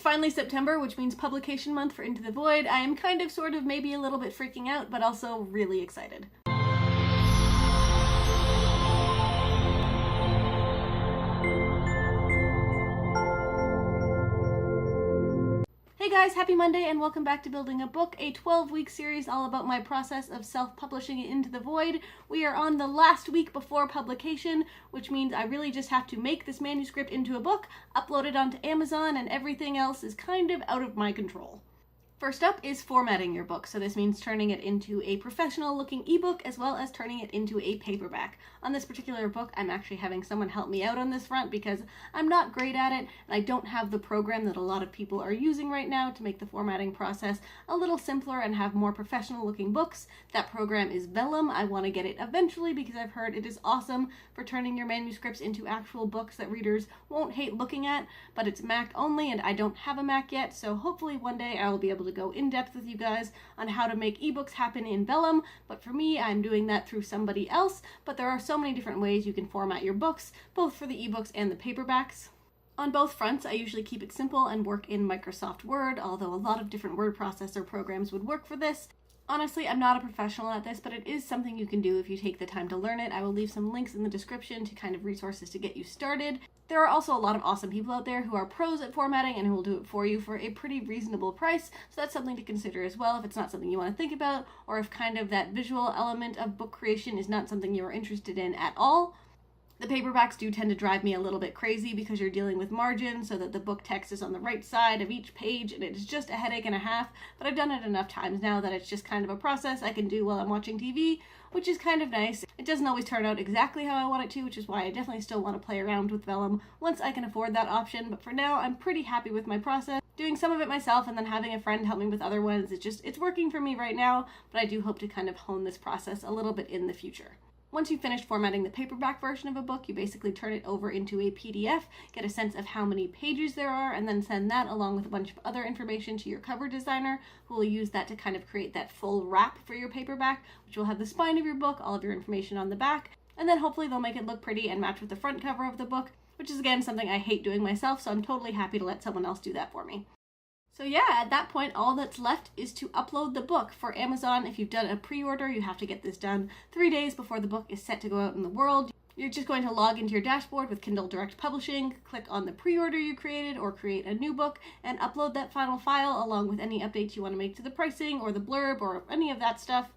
finally September, which means publication month for Into the Void. I am kind of, sort of, maybe a little bit freaking out, but also really excited. Hey guys, happy Monday and welcome back to Building a Book, a 12-week series all about my process of self-publishing Into the Void. We are on the last week before publication, which means I really just have to make this manuscript into a book, upload it onto Amazon, and everything else is kind of out of my control. First up is formatting your book, so this means turning it into a professional looking ebook as well as turning it into a paperback. On this particular book, I'm actually having someone help me out on this front because I'm not great at it and I don't have the program that a lot of people are using right now to make the formatting process a little simpler and have more professional looking books. That program is Vellum. I want to get it eventually because I've heard it is awesome for turning your manuscripts into actual books that readers won't hate looking at, but it's Mac only and I don't have a Mac yet, so hopefully one day I will be able to go in depth with you guys on how to make ebooks happen in Vellum, but for me, I'm doing that through somebody else, but there are so many different ways you can format your books, both for the ebooks and the paperbacks. On both fronts, I usually keep it simple and work in Microsoft Word, although a lot of different word processor programs would work for this. Honestly, I'm not a professional at this, but it is something you can do if you take the time to learn it. I will leave some links in the description to kind of resources to get you started. There are also a lot of awesome people out there who are pros at formatting and who will do it for you for a pretty reasonable price, so that's something to consider as well if it's not something you want to think about, or if kind of that visual element of book creation is not something you're interested in at all. The paperbacks do tend to drive me a little bit crazy because you're dealing with margins so that the book text is on the right side of each page, and it is just a headache and a half, but I've done it enough times now that it's just kind of a process I can do while I'm watching TV, which is kind of nice. It doesn't always turn out exactly how I want it to, which is why I definitely still want to play around with Vellum once I can afford that option, but for now I'm pretty happy with my process. Doing some of it myself and then having a friend help me with other ones, it's working for me right now, but I do hope to kind of hone this process a little bit in the future. Once you've finished formatting the paperback version of a book, you basically turn it over into a PDF, get a sense of how many pages there are, and then send that along with a bunch of other information to your cover designer, who will use that to kind of create that full wrap for your paperback, which will have the spine of your book, all of your information on the back, and then hopefully they'll make it look pretty and match with the front cover of the book, which is again something I hate doing myself, so I'm totally happy to let someone else do that for me. So yeah, at that point, all that's left is to upload the book. For Amazon, if you've done a pre-order, you have to get this done 3 days before the book is set to go out in the world. You're just going to log into your dashboard with Kindle Direct Publishing, click on the pre-order you created or create a new book, and upload that final file along with any updates you want to make to the pricing or the blurb or any of that stuff.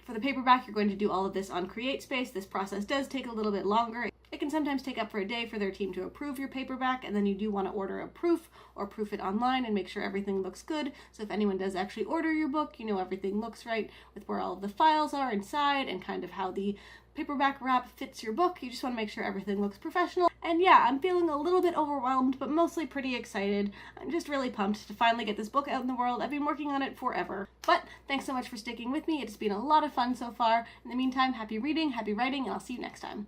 For the paperback, you're going to do all of this on CreateSpace. This process does take a little bit longer. It can sometimes take up for a day for their team to approve your paperback, and then you do want to order a proof or proof it online and make sure everything looks good. So if anyone does actually order your book, you know everything looks right with where all of the files are inside and kind of how the paperback wrap fits your book. You just want to make sure everything looks professional. And yeah, I'm feeling a little bit overwhelmed, but mostly pretty excited. I'm just really pumped to finally get this book out in the world. I've been working on it forever. But thanks so much for sticking with me. It's been a lot of fun so far. In the meantime, happy reading, happy writing, and I'll see you next time.